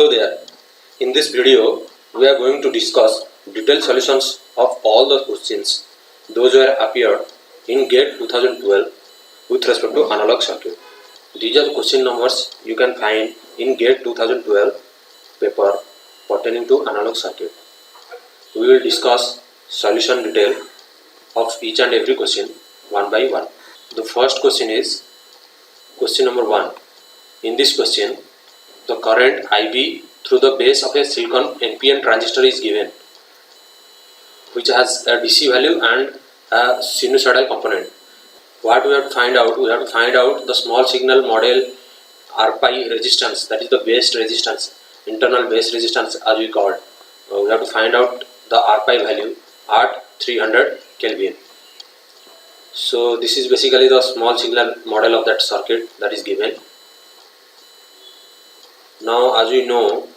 Hello there. In this video, we are going to discuss detailed solutions of all the questions those were appeared in GATE 2012 with respect to analog circuit. These are the question numbers you can find in GATE 2012 paper pertaining to analog circuit. We will discuss solution detail of each and every question one by one. The first question is question number 1. In this question, the current IB through the base of a silicon NPN transistor is given, which has a DC value and a sinusoidal component. What we have to find out? We have to find out the small signal model RPi resistance, that is the base resistance, internal base resistance as we called. We have to find out the RPi value at 300 Kelvin. So this is basically the small signal model of that circuit that is given. Now, as we know,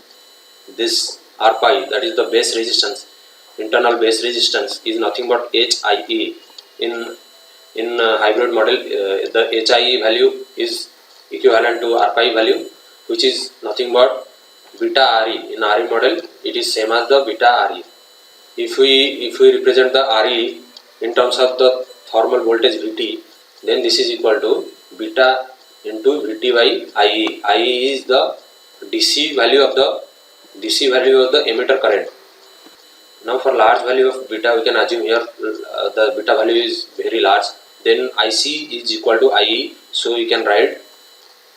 this RPi, that is the base resistance, internal base resistance, is nothing but HIE. In hybrid model, the HIE value is equivalent to RPi value, which is nothing but beta RE. In RE model, it is same as the beta RE. If we represent the RE in terms of the thermal voltage Vt, then this is equal to beta into Vt by IE. IE is the DC value of the emitter current. Now for large value of beta, we can assume here the beta value is very large. Then IC is equal to IE, so you can write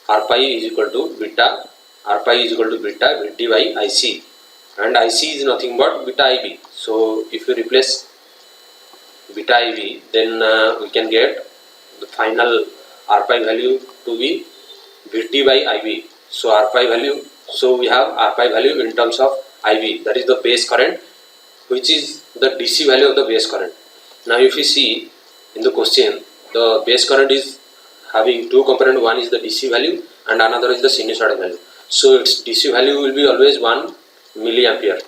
RPi is equal to beta Vt by IC, and IC is nothing but beta IB. So if you replace beta IB, then we can get the final RPi value to be Vt by IB. So RPi value, so we have RPi value in terms of IB, that is the base current, which is the DC value of the base current. Now if you see in the question, the base current is having two components, one is the DC value and another is the sinusoidal value. So its DC value will be always 1 milliampere,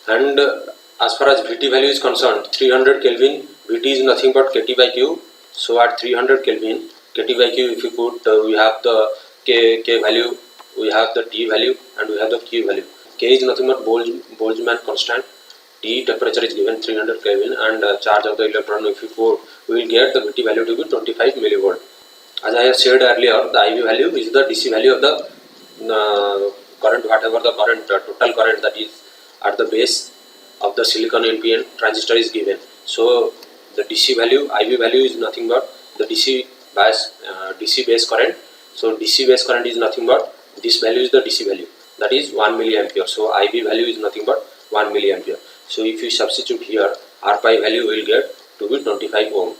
and as far as Vt value is concerned, 300 Kelvin, Vt is nothing but kT by Q. So at 300 Kelvin, kT by Q, if you put, we have the K value, we have the T value, and we have the Q value. K is nothing but Boltzmann constant. T temperature is given 300 Kelvin, and charge of the electron, if you put, we will get the Vt value to be 25 millivolt. As I have said earlier, the IB value is the DC value of the current, whatever the current, total current that is at the base of the silicon NPN transistor is given. So the DC value, IB value is nothing but the DC base current. So DC base current is nothing but this value is the DC value, that is 1 milliampere. So IB value is nothing but 1 milliampere. So if you substitute here, RPi value will get to be 25 ohm.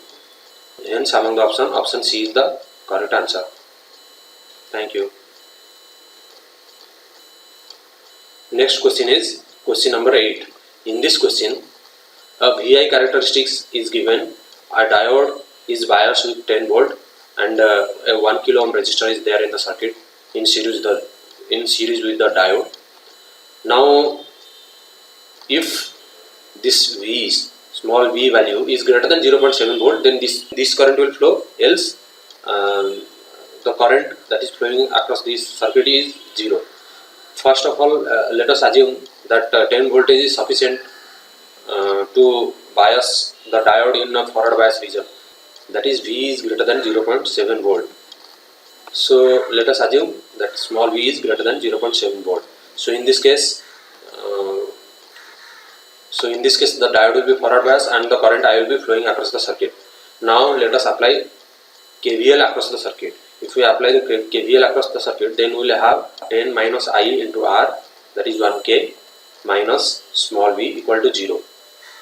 Hence among the option C is the correct answer. Thank you. Next question is question number 8. In this question, a VI characteristics is given. A diode is biased with 10 volt and a 1 kilo ohm resistor is there in the circuit in series with the diode. Now if this V, small v value, is greater than 0.7 volt, then this current will flow, else the current that is flowing across this circuit is 0. First of all, let us assume that 10 voltage is sufficient to bias the diode in a forward bias region, that is V is greater than 0.7 volt. So let us assume that small v is greater than 0.7 volt. So in this case the diode will be forward bias and the current I will be flowing across the circuit. Now let us apply KVL across the circuit. If we apply the KVL across the circuit, then we will have 10 minus I into R, that is 1K, minus small v equal to 0.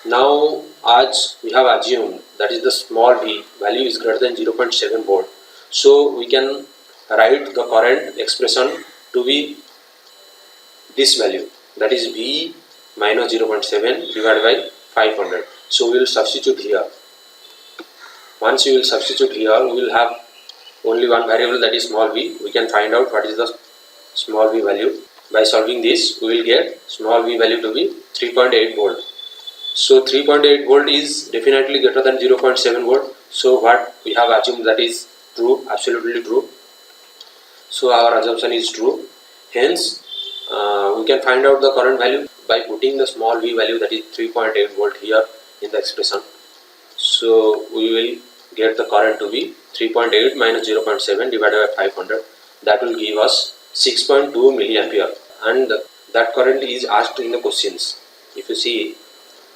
Now as we have assumed that is the small v value is greater than 0.7 volt, so we can write the current expression to be this value, that is V minus 0.7 divided by 500. So we will substitute here. Once you will substitute here, we will have only one variable, that is small v. We can find out what is the small v value. By solving this, we will get small v value to be 3.8 volt. So 3.8 volt is definitely greater than 0.7 volt. So what we have assumed, that is true, absolutely true. So our assumption is true. Hence We can find out the current value by putting the small v value, that is 3.8 volt here in the expression. So we will get the current to be 3.8 minus 0.7 divided by 500. That will give us 6.2 milliampere, and that current is asked in the questions. If you see,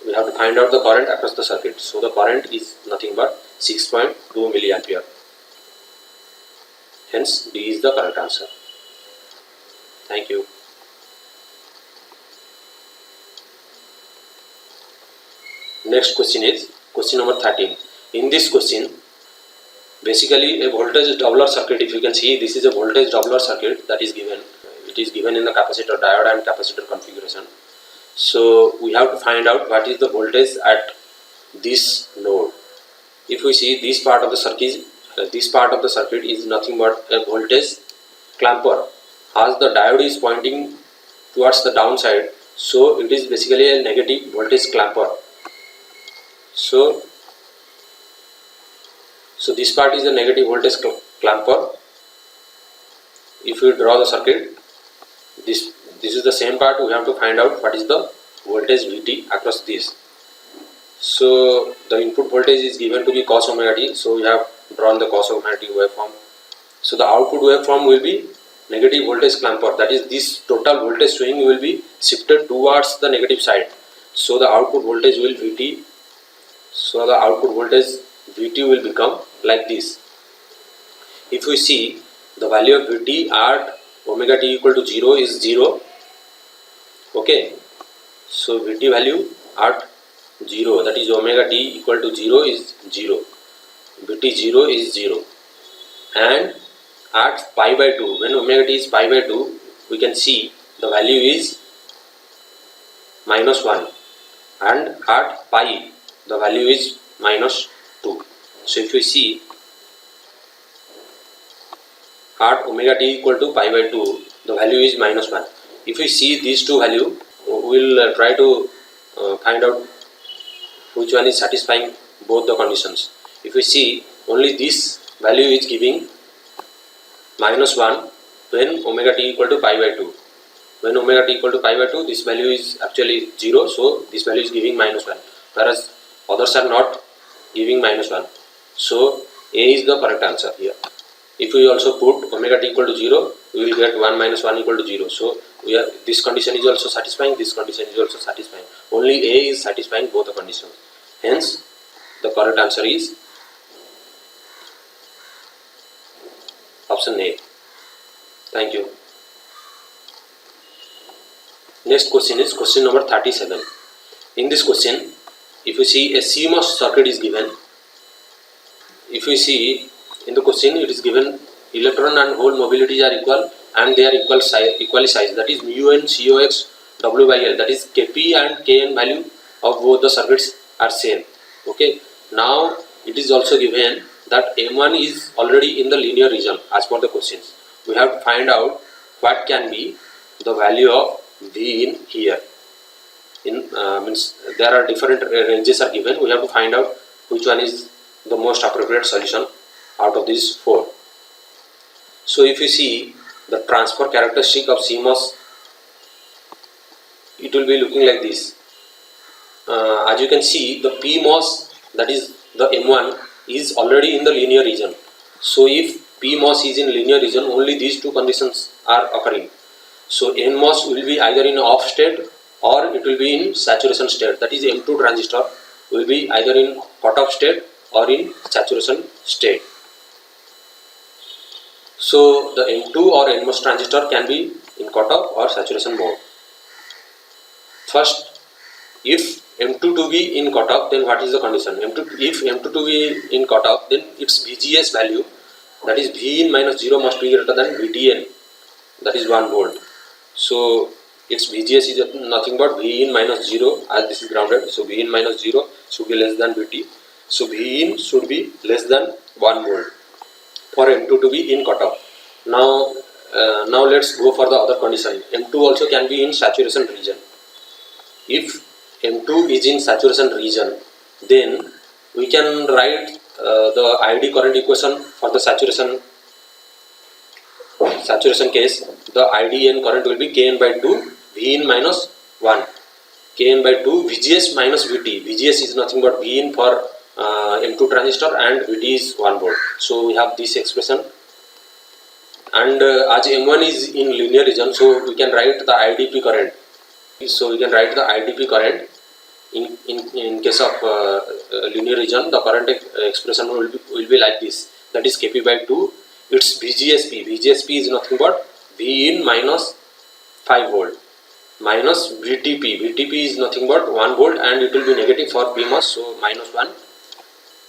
we have to find out the current across the circuit. So the current is nothing but 6.2 milliampere. Hence D is the correct answer. Thank you. Next question is question number 13. In this question, basically a voltage doubler circuit. If you can see, this is a voltage doubler circuit that is given. It is given in the capacitor, diode and capacitor configuration. So we have to find out what is the voltage at this node. If we see this part of the circuit, is nothing but a voltage clamper. As the diode is pointing towards the downside, so it is basically a negative voltage clamper. So this part is a negative voltage clamper. If we draw the circuit, this is the same part. We have to find out what is the voltage Vt across this. So the input voltage is given to be cos omega t. So we have drawn the cos omega t waveform. So the output waveform will be negative voltage clamper. That is, this total voltage swing will be shifted towards the negative side. So the output voltage will Vt. So the output voltage Vt will become like this. If we see, the value of Vt at omega t equal to 0 is 0. Okay. So Vt value at 0, that is omega t equal to 0 is 0. Vt 0 is 0. And at pi by 2, when omega t is pi by 2, we can see the value is minus 1. And at pi, the value is minus 2. So if we see, at omega t equal to pi by 2, the value is minus 1. If we see these two values, we will try to find out which one is satisfying both the conditions. If we see, only this value is giving minus 1 when omega t equal to pi by 2. When omega t equal to pi by 2, this value is actually 0, so this value is giving minus 1, whereas others are not giving minus 1. So A is the correct answer here. If we also put omega t equal to 0, we will get 1 minus 1 equal to 0. So this condition is also satisfying, this condition is also satisfying. Only A is satisfying both the conditions. Hence, the correct answer is option A. Thank you. Next question is question number 37. In this question, if you see, a CMOS circuit is given. If you see in the question, it is given electron and hole mobilities are equal and they are equally sized. That is mu n COX W by L. That is Kp and Kn value of both the circuits are same. Okay. Now it is also given that M1 is already in the linear region as per the questions. We have to find out what can be the value of V in here. Means there are different ranges are given. We have to find out which one is the most appropriate solution out of these four. So if you see the transfer characteristic of CMOS, it will be looking like this. As you can see, the PMOS, that is the M1, is already in the linear region. So if PMOS is in linear region, only these two conditions are occurring. So NMOS will be either in off state or it will be in saturation state. That is, M2 transistor will be either in cutoff state or in saturation state. So the M2 or NMOS transistor can be in cutoff or saturation mode. First, if M2 to be in cutoff, then what is the condition? If M2 to be in cutoff, then its VGS value, that is V in minus 0, must be greater than VTN, that is 1 volt. So its VGS is nothing but V in minus 0, as this is grounded. So V in minus 0 should be less than VT. So V in should be less than 1 volt for M2 to be in cutoff. Now let's go for the other condition. M2 also can be in saturation region. If M2 is in saturation region, then we can write the ID current equation for the saturation case. The IDN current will be Kn by 2 Vin minus 1, Kn by 2 VGS minus VT. VGS is nothing but Vin for M2 transistor and VT is 1 volt. So we have this expression, and as M1 is in linear region, so we can write the IDP current. So we can write the IDP current in case of linear region. The current expression will be like this, that is Kp by 2, its VGSP. VGSP is nothing but Vin minus 5 volt minus VTP. VTP is nothing but 1 volt and it will be negative for PMOS, so minus 1,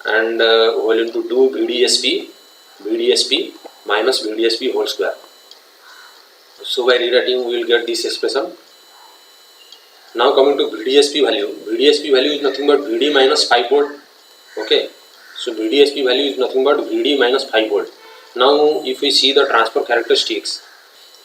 and whole into 2 VDSP minus VDSP whole square. So by rewriting we will get this expression. Now coming to VDSP value. VDSP value is nothing but VD minus 5 volt. Okay, so VDSP value is nothing but VD minus 5 volt. Now if we see the transfer characteristics,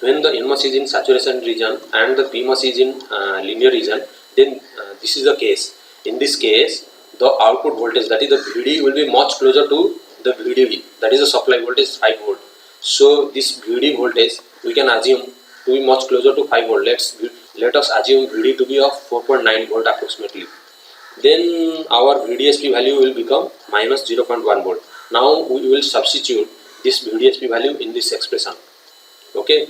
when the NMOS is in saturation region and the PMOS is in linear region, then this is the case. In this case, the output voltage, that is the VD, will be much closer to the VDV, that is the supply voltage 5 volt. So this VD voltage we can assume to be much closer to 5 volt. Let us assume VD to be of 4.9 volt approximately. Then our VDSP value will become minus 0.1 volt. Now we will substitute this VDSP value in this expression. Okay.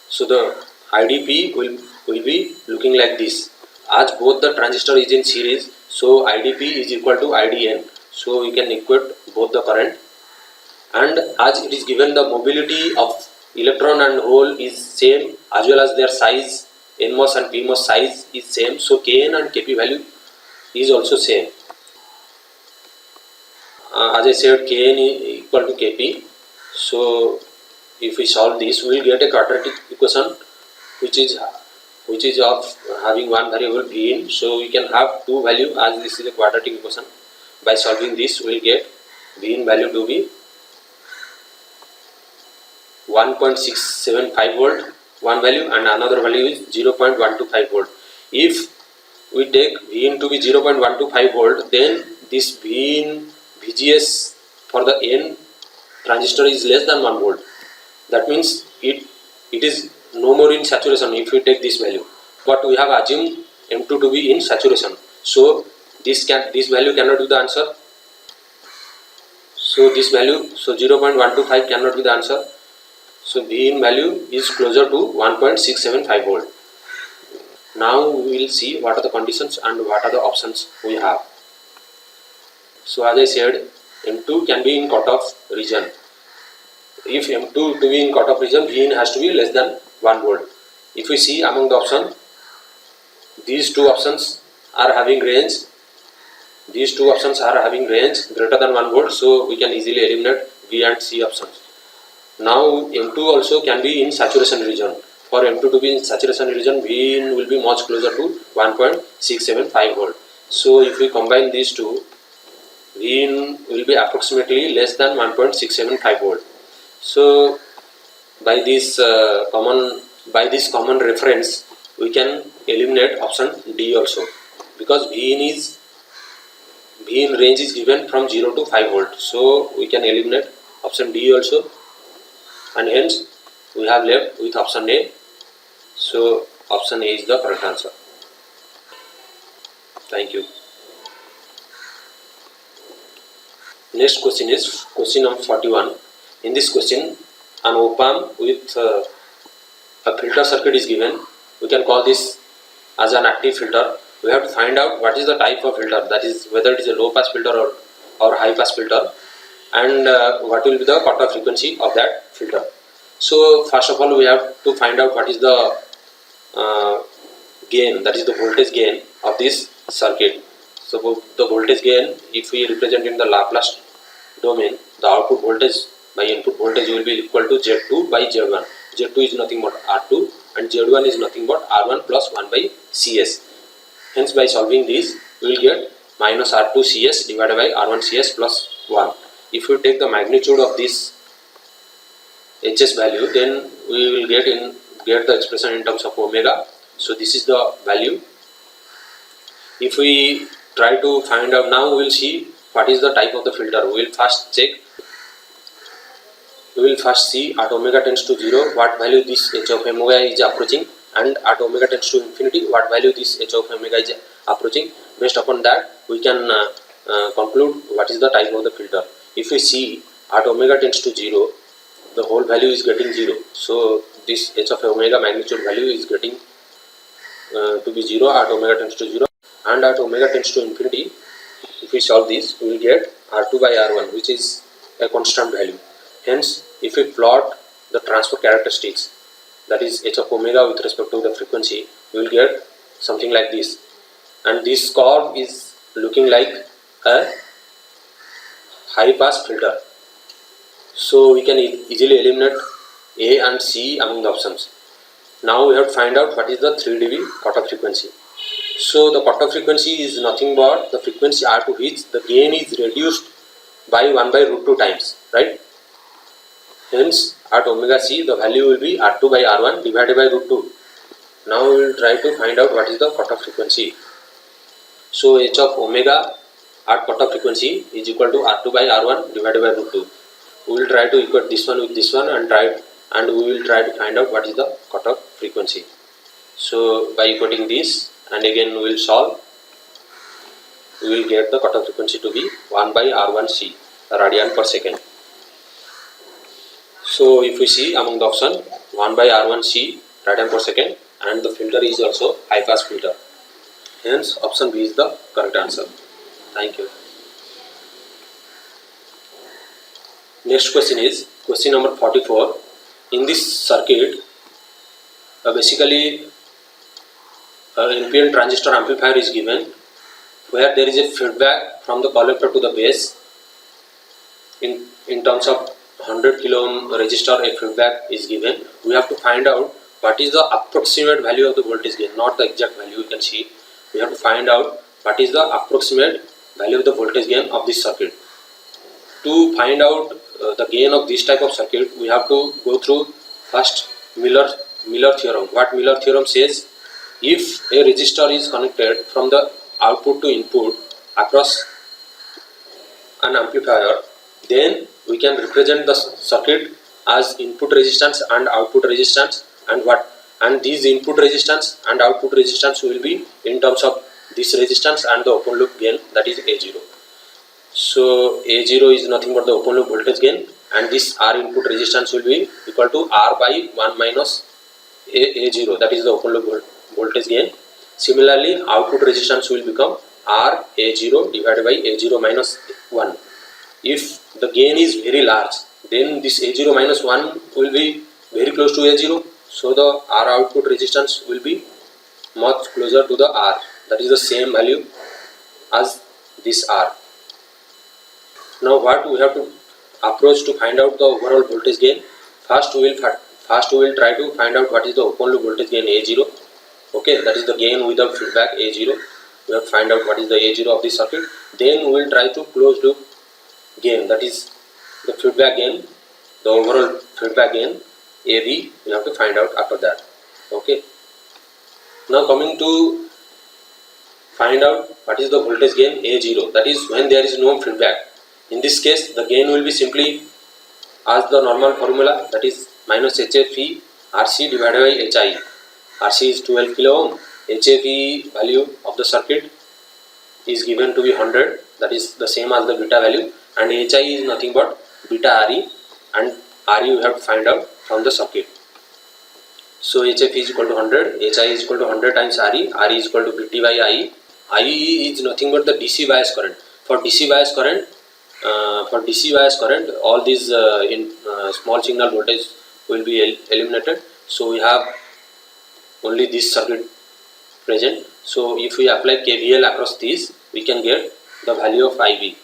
So the IDP will be looking like this. As both the transistor is in series, so IDP is equal to IDN. So you can equate both the current, and as it is given the mobility of electron and hole is same, as well as their size, NMOS and PMOS size is same, so Kn and Kp value is also same. As I said, Kn is equal to Kp. So if we solve this, we will get a quadratic equation which is of having one variable Vin. So we can have two value, as this is a quadratic equation. By solving this, we will get Vin value to be 1.675 volt, one value, and another value is 0.125 volt. If we take Vin to be 0.125 volt, then this Vin VGS for the N transistor is less than 1 volt. That means it is no more in saturation if we take this value. But we have assumed M2 to be in saturation, so this value cannot be the answer. So this value, so 0.125 cannot be the answer. So Vin value is closer to 1.675 volt. Now we will see what are the conditions and what are the options we have. So as I said, M2 can be in cutoff region. If M2 to be in cutoff region, Vin has to be less than 1 volt. If we see among the options, these two options are having range. These two options are having range greater than 1 volt, so we can easily eliminate B and C options. Now M2 also can be in saturation region. For M2 to be in saturation region, Vin will be much closer to 1.675 volt. So if we combine these two, Vin will be approximately less than 1.675 volt. So by this common reference, we can eliminate option D also, because Vin range is given from 0 to 5 volt. So we can eliminate option D also, and hence we have left with option A. So option A is the correct answer. Thank you. Next question is question number 41. In this question, an op-amp with a filter circuit is given. We can call this as an active filter. We have to find out what is the type of filter, that is whether it is a low pass filter or high pass filter, and what will be the cutoff frequency of that filter. So first of all, we have to find out what is the gain, that is the voltage gain of this circuit. So the voltage gain, if we represent in the Laplace domain, the output voltage by input voltage will be equal to Z2 by Z1. Z2 is nothing but R2 and Z1 is nothing but R1 plus 1 by CS. Hence by solving this, we will get minus R2 CS divided by R1 CS plus 1. If you take the magnitude of this HS value, then we will get the expression in terms of omega. So this is the value. If we try to find out, now we will see what is the type of the filter. We will first check we will first see at omega tends to 0 what value this h of omega is approaching, and at omega tends to infinity what value this h of omega is approaching. Based upon that we can conclude what is the type of the filter. If we see at omega tends to 0, the whole value is getting 0, so this h of omega magnitude value is getting to be 0 at omega tends to 0, and at omega tends to infinity, if we solve this, we will get r2 by r1, which is a constant value. Hence, if we plot the transfer characteristics, that is h of omega with respect to the frequency, we will get something like this, and this curve is looking like a high pass filter. So we can easily eliminate A and C among the options. Now we have to find out what is the 3 dB cutoff frequency. So the cutoff frequency is nothing but the frequency r to which the gain is reduced by 1 by root 2 times, right? Hence at omega c the value will be r2 by r1 divided by root 2. Now we will try to find out what is the cutoff frequency. So h of omega at cutoff frequency is equal to r2 by r1 divided by root 2. We will try to equate this one with this one and we will try to find out what is the cutoff frequency. So by equating this and again we will solve, we will get the cutoff frequency to be 1 by r1c radian per second. So if we see among the option 1 by r1c radian per second, and the filter is also high pass filter. Hence option B is the correct answer. Thank you. Next question is question number 44. In this circuit, basically NPN transistor amplifier is given, where there is a feedback from the collector to the base in terms of 100 kilo ohm resistor. A feedback is given. We have to find out what is the approximate value of the voltage gain, not the exact value. You can see we have to find out what is the approximate value of the voltage gain of this circuit. To find out the gain of this type of circuit, we have to go through first Miller theorem. What Miller theorem says, if a resistor is connected from the output to input across an amplifier, then we can represent the circuit as input resistance and output resistance, and these input resistance and output resistance will be in terms of this resistance and the open loop gain, that is A0. So A0 is nothing but the open loop voltage gain, and this R input resistance will be equal to R by 1 minus A0, that is the open loop voltage gain. Similarly, output resistance will become R A0 divided by A0 minus 1. If the gain is very large, then this A0 minus 1 will be very close to A0, so the R output resistance will be much closer to the R, that is the same value as this R. Now what we have to approach to find out the overall voltage gain? First we will try to find out what is the open loop voltage gain A0. Okay, that is the gain without feedback A0. We have to find out what is the A0 of this circuit. Then we will try to close loop gain, that is the feedback gain, the overall feedback gain AB. We have to find out after that. Okay. Now coming to find out what is the voltage gain A0, that is when there is no feedback. In this case, the gain will be simply as the normal formula, that is minus HFE RC divided by HI. RC is 12 kilo ohm. HFE value of the circuit is given to be 100, that is the same as the beta value, and HI is nothing but beta RE, and RE you have to find out from the circuit. So HFE is equal to 100, HI is equal to 100 times RE, RE is equal to 50 by IE. IE is nothing but the DC bias current. For DC bias current, all these small signal voltage will be eliminated. So we have only this circuit present. So if we apply KVL across these, we can get the value of IB.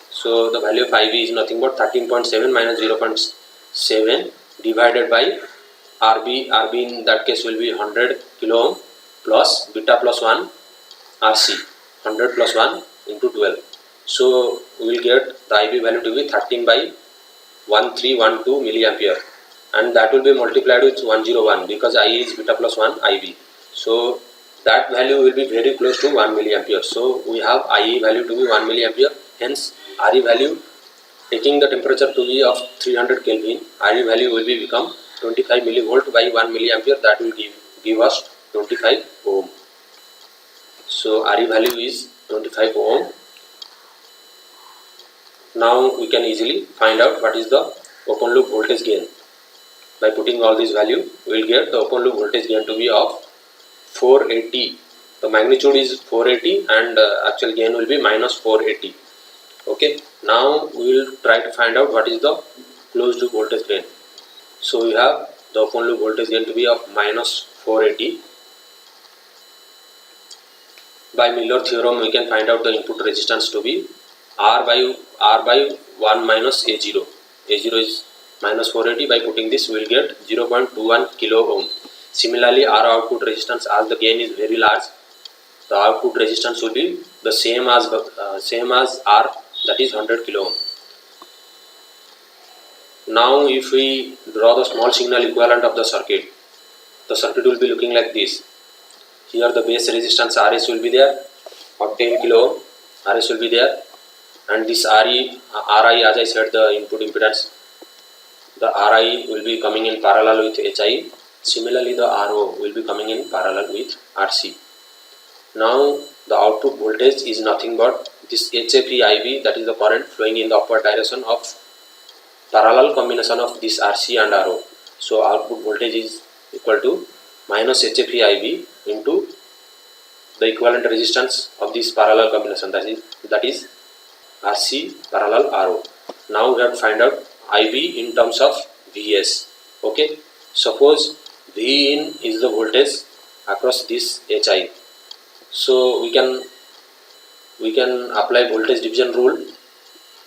So the value of IB is nothing but 13.7 minus 0.7 divided by RB. RB in that case will be 100 kilo ohm plus beta plus 1 RC, 100 plus 1 into 12. So we will get the IB value to be 13 by 1312 milliampere, and that will be multiplied with 101 because I is beta plus 1 IB. So that value will be very close to 1 milliampere. So we have IE value to be 1 milliampere. Hence RE value Taking the temperature to be of 300 Kelvin, RE value will be become 25 millivolt by 1 milliampere. That will give us 25 ohm. So RE value is 25 ohm. Now we can easily find out what is the open loop voltage gain. By putting all these value, we will get the open loop voltage gain to be of 480. The magnitude is 480 and actual gain will be minus 480. Okay, now we will try to find out what is the closed loop voltage gain. So we have the open loop voltage gain to be of minus 480. By Miller theorem, we can find out the input resistance to be R by 1 minus A0. A0 is minus 480. By putting this, we will get 0.21 kilo ohm. Similarly, R output resistance, as the gain is very large, the output resistance will be the same as R, that is 100 kilo ohm. Now, if we draw the small signal equivalent of the circuit will be looking like this. Here the base resistance RS will be there of 10 kilo ohm. RS will be there, and this RI, as I said, the input impedance, the RI will be coming in parallel with HI. Similarly, the RO will be coming in parallel with RC. Now the output voltage is nothing but this HFE-IB, that is the current flowing in the upward direction of parallel combination of this RC and RO. So output voltage is equal to minus HFE-IB into the equivalent resistance of this parallel combination, that is RC parallel RO. Now we have to find out IB in terms of Vs. Okay, suppose Vin is the voltage across this HI. So we can apply voltage division rule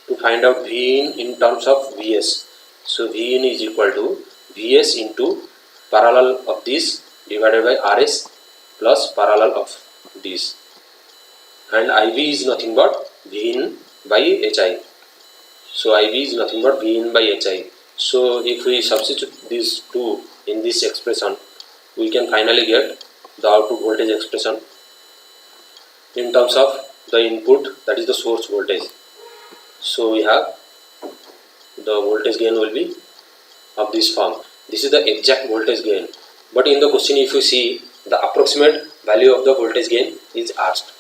to find out Vin in terms of Vs. So Vin is equal to Vs into parallel of this divided by Rs plus parallel of this, and IB is nothing but Vin by HI. So IB is nothing but Vin by HI. So if we substitute these two in this expression, we can finally get the output voltage expression in terms of the input, that is the source voltage. So we have the voltage gain will be of this form. This is the exact voltage gain, but in the question if you see, the approximate value of the voltage gain is asked.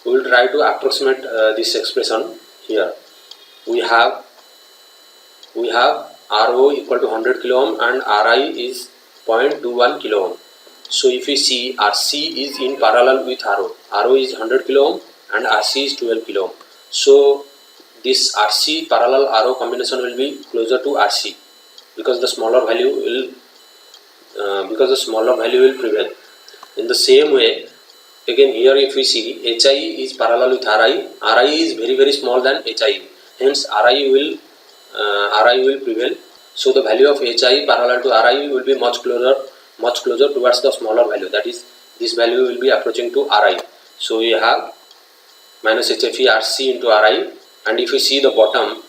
We will try to approximate this expression here. We have RO equal to 100 kilo ohm and RI is 0.21 kilo ohm. So if we see, RC is in parallel with RO. RO is 100 kilo ohm and RC is 12 kilo ohm. So this RC parallel RO combination will be closer to RC because the smaller value will prevail. In the same way, again here if we see, HI is parallel with RI. RI is very very small than HI. Hence RI will prevail. So the value of HI parallel to RI will be much closer towards the smaller value. That is, this value will be approaching to RI. So we have minus HFE RC into RI, and if you see the bottom,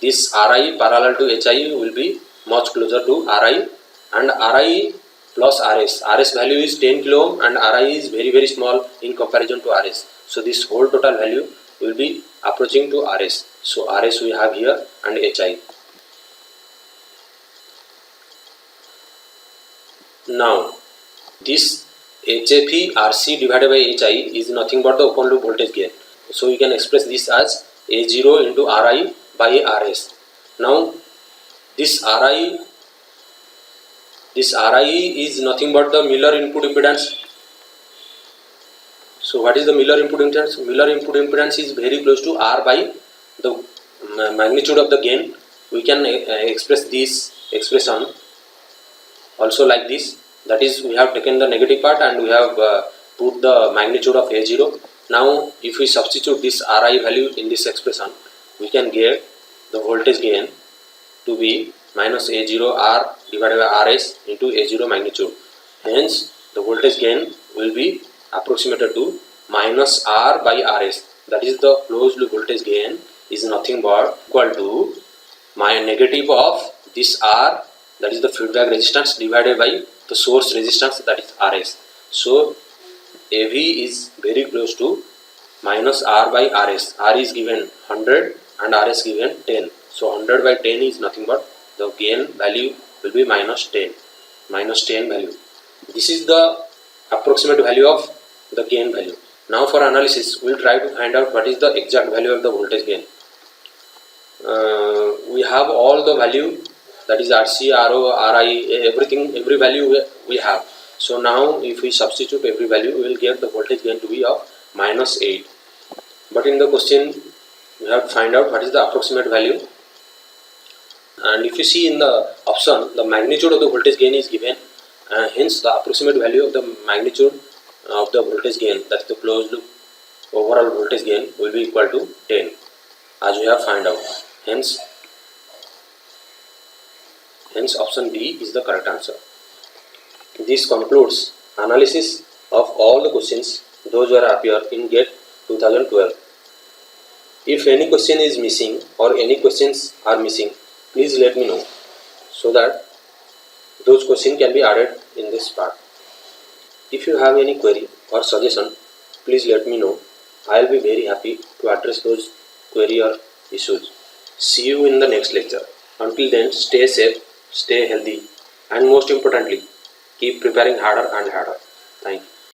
this RI parallel to HI will be much closer to RI, and RI plus RS. RS value is 10 kilo ohm and RI is very very small in comparison to RS. So this whole total value will be approaching to RS. So RS we have here and HI. Now this HFE RC divided by HI is nothing but the open loop voltage gain. So we can express this as A0 into RI by RS. Now this RI is nothing but the Miller input impedance. So what is the Miller input impedance? Miller input impedance is very close to R by the magnitude of the gain. We can express this expression also like this. That is, we have taken the negative part and we have put the magnitude of A0. Now if we substitute this RI value in this expression, we can get the voltage gain to be minus A0 R divided by RS into A0 magnitude. Hence the voltage gain will be approximated to minus R by RS. That is, the closed loop voltage gain is nothing but equal to my negative of this R, that is the feedback resistance, divided by the source resistance, that is RS. So AV is very close to minus R by RS. R is given 100 and RS given 10. So 100 by 10 is nothing but the gain value will be minus 10 value. This is the approximate value of the gain value. Now for analysis, we'll try to find out what is the exact value of the voltage gain. We have all the value, that is RC, RO, RI, everything, every value we have. So now if we substitute every value, we will get the voltage gain to be of minus 8. But in the question, we have to find out what is the approximate value. And if you see in the option, the magnitude of the voltage gain is given, hence the approximate value of the magnitude of the voltage gain, that is the closed loop overall voltage gain, will be equal to 10, as we have found out. Hence option B is the correct answer. This concludes analysis of all the questions those were appear in GATE 2012. If any question is missing or any questions are missing, please let me know so that those questions can be added in this part. If you have any query or suggestion, please let me know. I will be very happy to address those query or issues. See you in the next lecture. Until then, stay safe, stay healthy, and most importantly, keep preparing harder and harder. Thank you.